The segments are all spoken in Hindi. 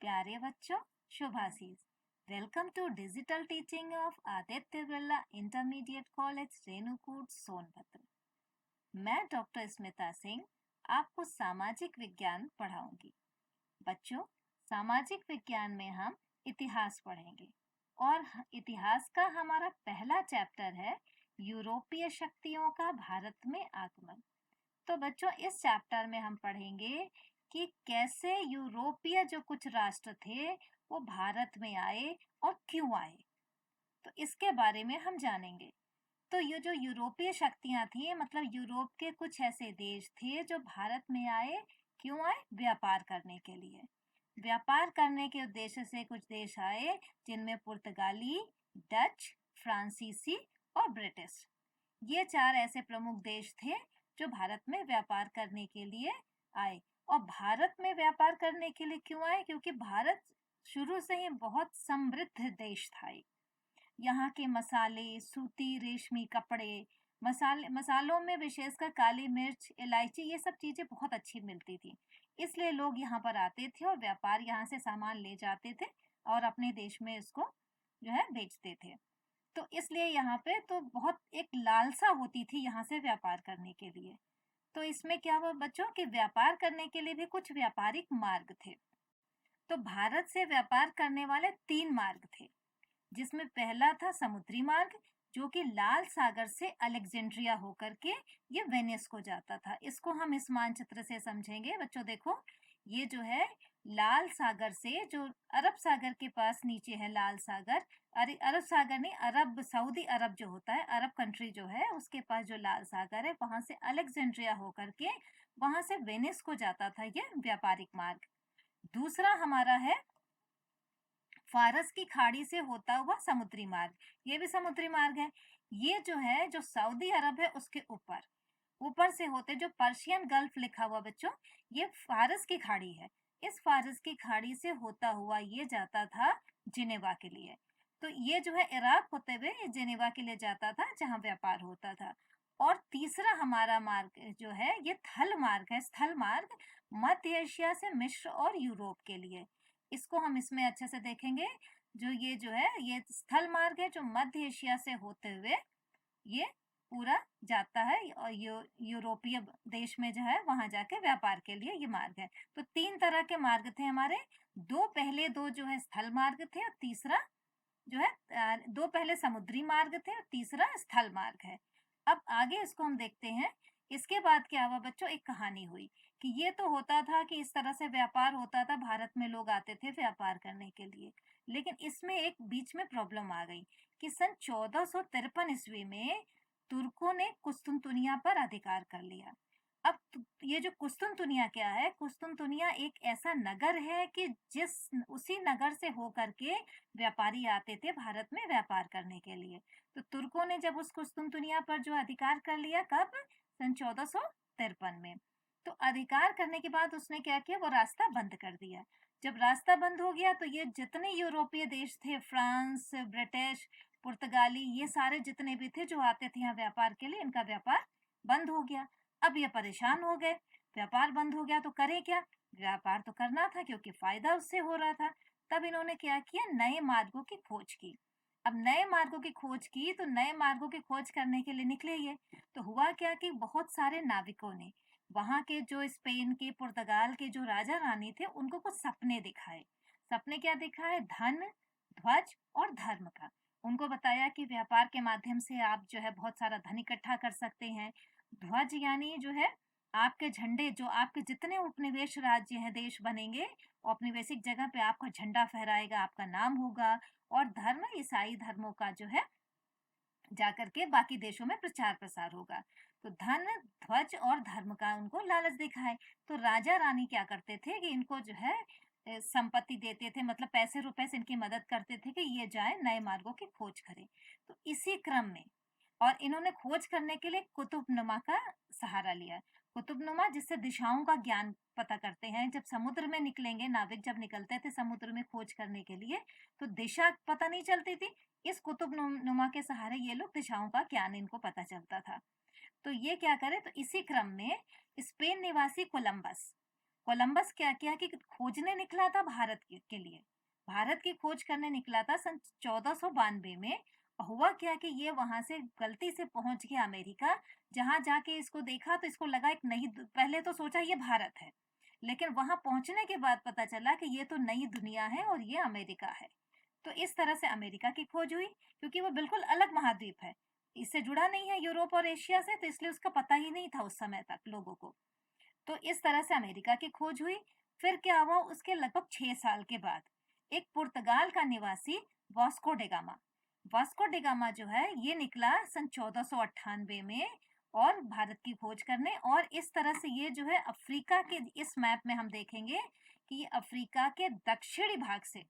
प्यारे बच्चों, शुभाशीष। Welcome to digital teaching of Aditya Birla intermediate college Renukoot Sonbhadra. मैं डॉक्टर स्मिता सिंह आपको सामाजिक विज्ञान पढ़ाऊंगी। बच्चों, सामाजिक विज्ञान में हम इतिहास पढ़ेंगे और इतिहास का हमारा पहला चैप्टर है यूरोपीय शक्तियों का भारत में आगमन। तो बच्चों, इस चैप्टर में हम पढ़ेंगे कि कैसे यूरोपीय जो कुछ राष्ट्र थे वो भारत में आए और क्यों आए, तो इसके बारे में हम जानेंगे। तो ये जो यूरोपीय शक्तियां थी, मतलब यूरोप के कुछ ऐसे देश थे जो भारत में आए। क्यों आए? व्यापार करने के लिए। व्यापार करने के उद्देश्य से कुछ देश आए, जिनमें पुर्तगाली, डच, फ्रांसीसी और ब्रिटिश, ये चार ऐसे प्रमुख देश थे जो भारत में व्यापार करने के लिए आए। और भारत में व्यापार करने के लिए क्यों आए? क्योंकि भारत शुरू से ही बहुत समृद्ध देश था। यहाँ के मसाले, सूती रेशमी कपड़े, मसालों में विशेषकर काली मिर्च, इलायची, ये सब चीजें बहुत अच्छी मिलती थी। इसलिए लोग यहाँ पर आते थे और व्यापार यहाँ से सामान ले जाते थे और अपने देश में इसको जो है बेचते थे। तो इसलिए यहाँ पे तो बहुत एक लालसा होती थी यहाँ से व्यापार करने के लिए। तो इसमें क्या हुआ बच्चों कि व्यापार करने के लिए भी कुछ व्यापारिक मार्ग थे। तो भारत से व्यापार करने वाले 3 मार्ग थे, जिसमें पहला था समुद्री मार्ग, जो कि लाल सागर से अलेक्जेंड्रिया होकर के ये वेनिस को जाता था। इसको हम इस मानचित्र से समझेंगे। बच्चों देखो, ये जो है लाल सागर से, जो अरब सागर के पास नीचे है लाल सागर, अरे अरब सागर नहीं, अरब, सऊदी अरब जो होता है, अरब कंट्री जो है, उसके पास जो लाल सागर है, वहां से अलेक्जेंड्रिया होकर के वहां से वेनिस को जाता था ये व्यापारिक मार्ग। दूसरा हमारा है फारस की खाड़ी से होता हुआ समुद्री मार्ग। ये भी समुद्री मार्ग है। ये जो है, जो सऊदी अरब है उसके ऊपर ऊपर से होते, जो पर्शियन गल्फ लिखा हुआ बच्चों, ये फारस की खाड़ी है। इस फारस की खाड़ी से होता हुआ ये जाता था जिनेवा के लिए। तो ये जो है इराक होते हुए ये जिनेवा के लिए जाता था, जहाँ व्यापार होता था। और तीसरा हमारा मार्ग जो है ये थल मार्ग है, स्थल मार्ग, मध्य एशिया से मिस्र और यूरोप के लिए। इसको हम इसमें अच्छे से देखेंगे। जो है ये स्थल मार्ग है, जो मध्य एशिया से होते हुए ये पूरा जाता है और यूरोपीय देश में जो है वहां जाके व्यापार के लिए ये मार्ग है। तो 3 तरह के मार्ग थे हमारे। पहले दो जो है स्थल मार्ग थे और तीसरा जो है 2 पहले समुद्री मार्ग थे और तीसरा स्थल मार्ग है। अब आगे इसको हम देखते हैं। इसके बाद क्या हुआ बच्चों, एक कहानी हुई कि ये तो होता था कि इस तरह से व्यापार होता था, भारत में लोग आते थे व्यापार करने के लिए। लेकिन इसमें एक बीच में प्रॉब्लम आ गई कि सन 1453 ईस्वी में तुर्कों ने कुस्तुनतुनिया पर अधिकार कर लिया। अब ये जो कुस्तुनतुनिया क्या है, कुस्तुनतुनिया एक ऐसा नगर है कि उसी नगर से होकर के व्यापारी आते थे भारत में व्यापार करने के लिए। तो तुर्कों ने जब उस कुस्तुनतुनिया पर जो अधिकार कर लिया, कब? सन 1453 में। तो अधिकार करने के बाद उसने क्या किया, वो रास्ता बंद कर दिया। जब रास्ता बंद हो गया तो ये जितने यूरोपीय देश थे, फ्रांस, ब्रिटिश, पुर्तगाली, ये सारे जितने भी थे जो आते थे यहाँ व्यापार के लिए, इनका व्यापार बंद हो गया। अब ये परेशान हो गए, व्यापार बंद हो गया तो करें क्या? व्यापार तो करना था क्योंकि फायदा उससे हो रहा था। तब इन्होंने क्या किया, नए मार्गों की खोज की। अब नए मार्गों की खोज की तो नए मार्गों की खोज करने के लिए निकले ये। तो हुआ क्या कि बहुत सारे नाविकों ने वहां के जो स्पेन के, पुर्तगाल के जो राजा रानी थे, उनको कुछ सपने दिखाए। सपने क्या दिखाए? धन, ध्वज और धर्म का। उनको बताया कि व्यापार के माध्यम से आप जो है बहुत सारा धन इकट्ठा कर सकते हैं। ध्वज यानी जो है आपके झंडे, जो आपके जितने उपनिवेश राज्य हैं, देश बनेंगे, औपनिवेशिक जगह पे आपका झंडा फहराएगा, आपका नाम होगा। और धर्म, ईसाई धर्मों का जो है जाकर के बाकी देशों में प्रचार प्रसार होगा। तो धन, ध्वज और धर्म का उनको लालच दिखाए। तो राजा रानी क्या करते थे कि इनको जो है संपत्ति देते थे, मतलब पैसे रुपए से इनकी मदद करते थे कि ये जाए नए मार्गों की खोज करें। तो इसी क्रम में, और इन्होंने खोज करने के लिए कुतुबनुमा का सहारा लिया। कुतुबनुमा, जिससे दिशाओं का ज्ञान पता करते हैं। जब समुद्र में निकलेंगे, नाविक जब निकलते थे समुद्र में खोज करने के लिए, तो दिशा पता नहीं चलती थी। इस कुतुबनुमा के सहारे ये लोग दिशाओं का ज्ञान इनको पता चलता था। तो ये क्या करे, तो इसी क्रम में स्पेन निवासी कोलंबस कोलंबस क्या किया कि खोजने निकला था भारत के लिए, भारत की खोज करने निकला था सन 1492 में। हुआ क्या कि ये वहां से गलती से पहुंच गया अमेरिका। जहां जाके इसको देखा तो इसको लगा एक नई पहले तो सोचा ये भारत है, लेकिन वहां पहुंचने के बाद पता चला कि ये तो नई दुनिया है और ये अमेरिका है। तो इस तरह से अमेरिका की खोज हुई, क्योंकि वो बिल्कुल अलग महाद्वीप है, इससे जुड़ा नहीं है यूरोप और एशिया से, तो इसलिए उसका पता ही नहीं था उस समय तक लोगों को। तो इस तरह से अमेरिका की खोज हुई। फिर क्या हुआ, उसके लगभग 6 साल के बाद एक पुर्तगाल का निवासी वास्को डेगामा, वास्को डेगामा जो है ये निकला सन 1498 में और भारत की खोज करने। और इस तरह से ये जो है अफ्रीका के, इस मैप में हम देखेंगे कि ये अफ्रीका के दक्षिणी भाग से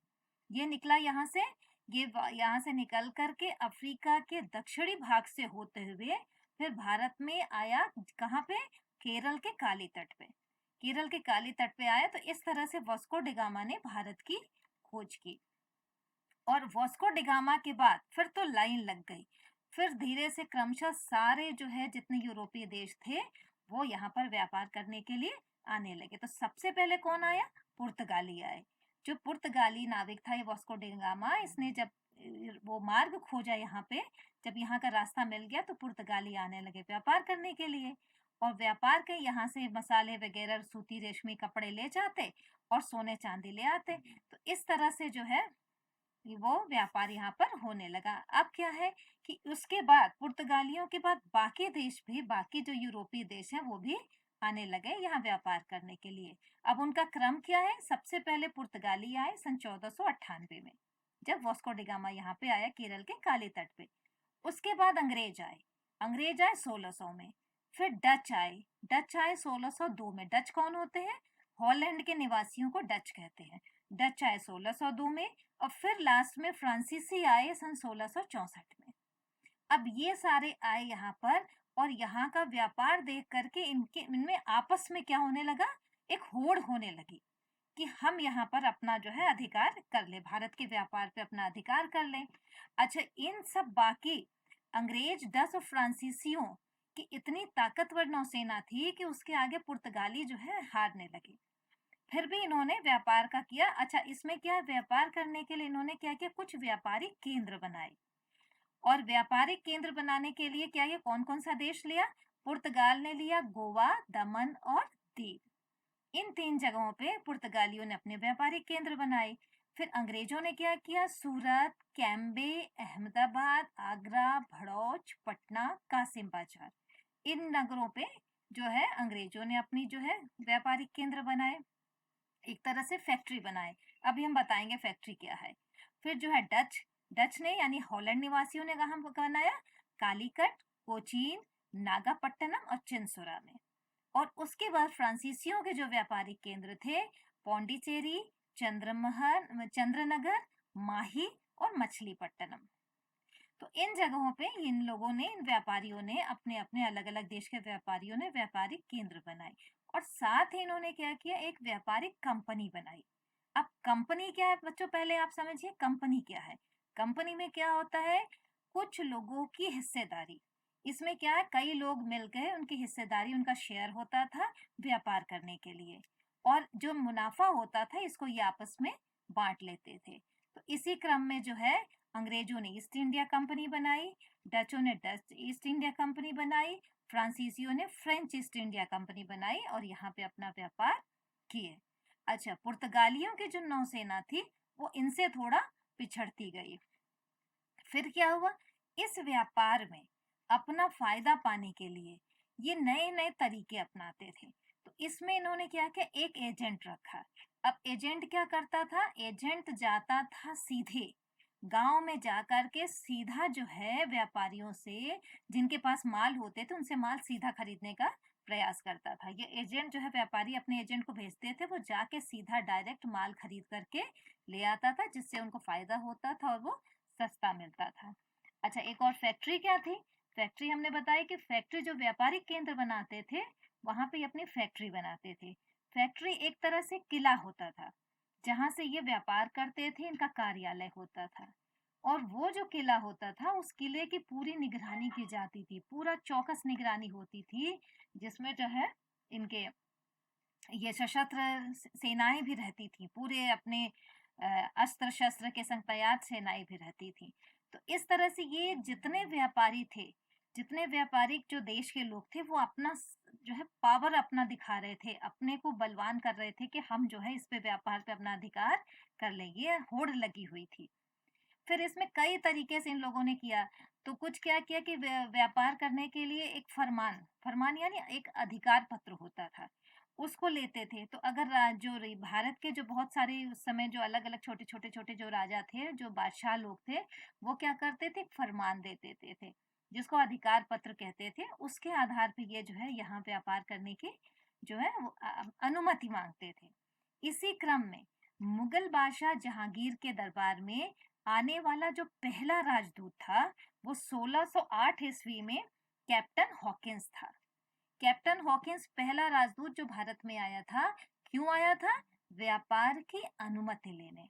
ये निकला, यहाँ से ये यहाँ से निकल करके अफ्रीका के दक्षिणी भाग से होते हुए फिर भारत में आया। कहाँ पे? केरल के काली तट पे, केरल के काली तट पे आया। तो इस तरह से वास्को डिगामा ने भारत की खोज की। और वास्को डिगामा के बाद फिर तो लाइन लग गई, फिर धीरे से क्रमशः सारे जो है जितने यूरोपीय देश थे वो यहाँ पर व्यापार करने के लिए आने लगे। तो सबसे पहले कौन आया? पुर्तगाली आए। जो पुर्तगाली नाविक था ये वास्को डिगामा, इसने जब वो मार्ग खोजा यहाँ पे, जब यहाँ का रास्ता मिल गया तो पुर्तगाली आने लगे व्यापार करने के लिए। और व्यापार के यहाँ से मसाले वगैरह, सूती रेशमी कपड़े ले जाते और सोने चांदी ले आते। तो इस तरह से जो है वो व्यापार यहाँ पर होने लगा। अब क्या है कि उसके बाद पुर्तगालियों के बाद बाकी देश भी, बाकी जो यूरोपीय देश हैं वो भी आने लगे यहाँ व्यापार करने के लिए। अब उनका क्रम क्या है? सबसे पहले पुर्तगाली आए सन 1498 में, जब वास्को डिगामा यहाँ पे आया केरल के काले तट पे। उसके बाद अंग्रेज आए, अंग्रेज आए 1600 में। फिर डच आए, डच आए 1602 में। डच कौन होते हैं? हॉलैंड के निवासियों को डच कहते हैं। डच आए 1602 में। और फिर लास्ट में फ्रांसीसी आए सन 1664 में। अब ये सारे आए यहाँ पर, और यहाँ का व्यापार देख करके इनमें आपस में क्या होने लगा? एक होड़ होने लगी कि हम यहाँ पर अपना जो है अधिकार कर ले, भारत के व्यापार पे अपना अधिकार कर लें। अच्छा, इन सब बाकी अंग्रेज, डच और फ्रांसीसियों की इतनी ताकतवर नौसेना थी कि उसके आगे पुर्तगाली जो है हारने लगे। फिर भी इन्होंने व्यापार का किया। अच्छा, इसमें क्या, व्यापार करने के लिए इन्होंने क्या किया? कुछ व्यापारिक केंद्र बनाए। और व्यापारिक केंद्र बनाने के लिए क्या, ये कौन कौन सा देश लिया? पुर्तगाल ने लिया गोवा, दमन और दीव। इन 3 जगहों पे पुर्तगालियों ने अपने व्यापारिक केंद्र बनाए। फिर अंग्रेजों ने क्या किया? सूरत, कैम्बे, अहमदाबाद, आगरा, भड़ौच, पटना, कासिम बाजार, इन नगरों पे जो है अंग्रेजों ने अपनी जो है व्यापारिक केंद्र बनाए, एक तरह से फैक्ट्री बनाए। अभी हम बताएंगे फैक्ट्री क्या है। फिर जो है डच, डच ने यानी हॉलैंड निवासियों ने कहाँ बनाया? कालीकट, कोचीन, नागापट्टनम और चिंसुरा में। और उसके बाद फ्रांसीसियों के जो व्यापारिक केंद्र थे पौंडीचेरी, चंद्रमहल, चंद्रनगर, माही और मछलीपट्टनम। तो इन जगहों पे इन लोगों ने, इन व्यापारियों ने, अपने अपने अलग अलग देश के व्यापारियों ने व्यापारिक केंद्र बनाए। और साथ ही इन्होंने क्या किया? एक व्यापारिक कंपनी बनाई। अब कंपनी क्या है बच्चों? पहले आप समझिए कंपनी क्या है। कंपनी में क्या होता है? कुछ लोगों की हिस्सेदारी। इसमें क्या है? कई लोग मिल गए, उनकी हिस्सेदारी, उनका शेयर होता था व्यापार करने के लिए, और जो मुनाफा होता था इसको ये आपस में बांट लेते थे। तो इसी क्रम में जो है अंग्रेजों ने ईस्ट इंडिया कंपनी बनाई, डचों ने डच ईस्ट इंडिया कंपनी बनाई, फ्रांसीसियों ने फ्रेंच ईस्ट इंडिया कंपनी बनाई और यहाँ पे अपना व्यापार किए। अच्छा, पुर्तगालियों की जो नौसेना थी वो इनसे थोड़ा पिछड़ती गई। फिर क्या हुआ? इस व्यापार में अपना फायदा पाने के लिए ये नए नए तरीके अपनाते थे। तो इसमें इन्होंने क्या किया? एक एजेंट रखा। अब एजेंट क्या करता था? एजेंट जाता था सीधे गांव में जाकर के, सीधा जो है व्यापारियों से, जिनके पास माल होते थे उनसे माल सीधा खरीदने का प्रयास करता था। ये एजेंट जो है, व्यापारी अपने एजेंट को भेजते थे, वो जाके सीधा डायरेक्ट माल खरीद करके ले आता था, जिससे उनको फायदा होता था और वो सस्ता मिलता था। अच्छा, एक और फैक्ट्री क्या थी? फैक्ट्री हमने बताया कि फैक्ट्री जो व्यापारिक केंद्र बनाते थे वहां पे अपनी फैक्ट्री बनाते थे। फैक्ट्री एक तरह से किला होता था जहां से ये व्यापार करते थे, इनका कार्यालय होता था। और वो जो किला होता था उस किले की पूरी निगरानी की जाती थी, पूरा चौकस निगरानी होती थी, जिसमें जो है इनके ये सशस्त्र सेनाएं भी रहती थी, पूरे अपने अस्त्र शस्त्र के संग तैयार सेनाएं भी रहती थी। तो इस तरह से ये जितने व्यापारी थे, जितने व्यापारिक जो देश के लोग थे, वो अपना जो है पावर अपना दिखा रहे थे, अपने को बलवान कर रहे थे कि हम जो है इस पे व्यापार पे अपना अधिकार कर लेंगे। ये होड़ लगी हुई थी। फिर इसमें कई तरीके से इन लोगों ने किया। तो कुछ क्या किया कि व्यापार करने के लिए एक फरमान, फरमान यानी एक अधिकार पत्र होता था, उसको लेते थे। तो अगर भारत के जो बहुत सारे उस समय जो अलग-अलग छोटे-छोटे जो राजा थे, जो बादशाह लोग थे, वो क्या करते थे, फरमान दे देते थे, जिसको अधिकार पत्र कहते थे। उसके आधार पे ये जो है यहाँ व्यापार करने की जो है वो अनुमति माँगते थे। इसी क्रम में मुगल बादशाह जहांगीर के दरबार में आने वाला जो पहला राजदूत था, वो 1608 ईस्वी में कैप्टन हॉकिंस था। कैप्टन हॉकिंस पहला राजदूत जो भारत में आया था। क्यों आया था? व्यापार की अनुमति लेने।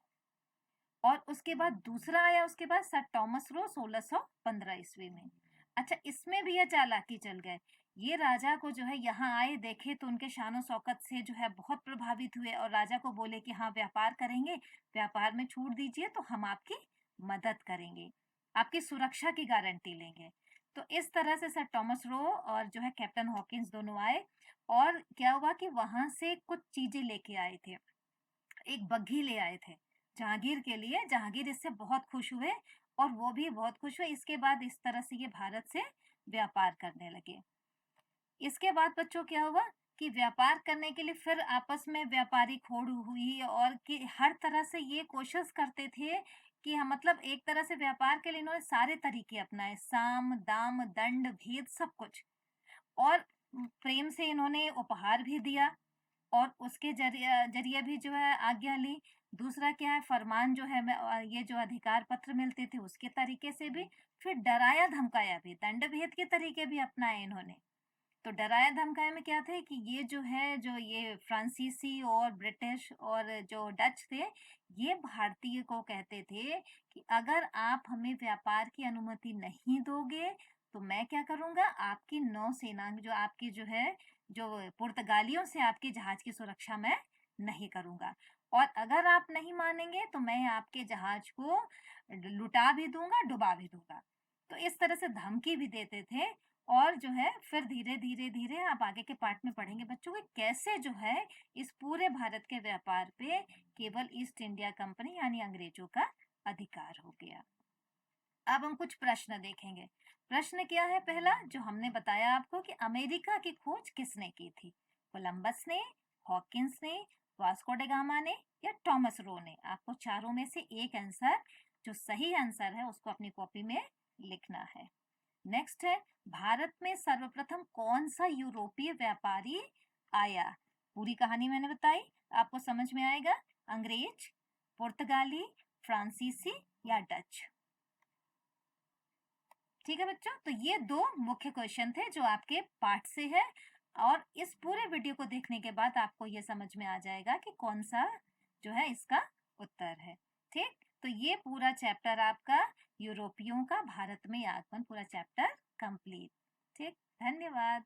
और उसके बाद दूसरा आया उसके बाद सर टॉमस रो 1615 ईस्वी में। अच्छा, इसमें भी ये चालाकी चल गए। ये राजा को जो है यहाँ आए, देखे तो उनके शानो शौकत से जो है बहुत प्रभावित हुए और राजा को बोले कि हाँ व्यापार करेंगे, व्यापार में छूट दीजिए तो हम आपकी मदद करेंगे, आपकी सुरक्षा की गारंटी लेंगे। तो इस तरह से सर टॉमस रो और जो है कैप्टन हॉकिंस दोनों आए। और क्या हुआ कि वहां से कुछ चीजें लेके आए थे। एक बग्घी ले आए थे जहांगीर के लिए। जहांगीर इससे बहुत खुश हुए और वो भी बहुत खुश हुए। इसके बाद इस तरह से ये भारत से व्यापार करने लगे। इसके बाद बच्चों क्या हुआ कि व्यापार करने के लिए फिर आपस में व्यापारिक होड़ हुई और कि हर तरह से ये कोशिश करते थे कि हम मतलब एक तरह से व्यापार के लिए इन्होंने सारे तरीके अपनाए, साम दाम दंड भेद सब कुछ। और प्रेम से इन्होंने उपहार भी दिया और उसके जरिए जरिए भी जो है आज्ञा ली। दूसरा क्या है, फरमान जो है ये जो अधिकार पत्र मिलते थे उसके तरीके से भी। फिर डराया धमकाया भी, दंड भेद के तरीके भी अपनाए इन्होंने। तो डराया धमकाया में क्या थे कि ये जो है जो ये फ्रांसीसी और ब्रिटिश और जो डच थे, ये भारतीय को कहते थे कि अगर आप हमें व्यापार की अनुमति नहीं दोगे तो मैं क्या करूंगा, आपकी नौसेना जो आपकी जो है जो पुर्तगालियों से आपके जहाज की सुरक्षा मैं नहीं करूंगा। और अगर आप नहीं मानेंगे तो मैं आपके जहाज को लुटा भी दूंगा, डुबा भी दूंगा। तो इस तरह से धमकी भी देते थे। और जो है फिर धीरे धीरे धीरे आप आगे के पार्ट में पढ़ेंगे बच्चों कि कैसे जो है इस पूरे भारत के व्यापार पे केवल ईस्ट इंडिया कंपनी यानी अंग्रेजों का अधिकार हो गया। अब हम कुछ प्रश्न देखेंगे। प्रश्न क्या है? पहला जो हमने बताया आपको कि अमेरिका की खोज किसने की थी? कोलंबस ने, हॉकिंस ने, वास्को डे गामा ने या टॉमस रो ने? आपको चारों में से एक आंसर, जो सही आंसर है उसको अपनी कॉपी में लिखना है। नेक्स्ट है, भारत में सर्वप्रथम कौन सा यूरोपीय व्यापारी आया? पूरी कहानी मैंने बताई, आपको समझ में आएगा। अंग्रेज, पुर्तगाली, फ्रांसीसी या डच? ठीक है बच्चों, तो ये दो मुख्य क्वेश्चन थे जो आपके पाठ से है। और इस पूरे वीडियो को देखने के बाद आपको ये समझ में आ जाएगा कि कौन सा जो है इसका उत्तर है। ठीक, तो ये पूरा चैप्टर आपका यूरोपियों का भारत में आगमन पूरा चैप्टर कंप्लीट। ठीक, धन्यवाद।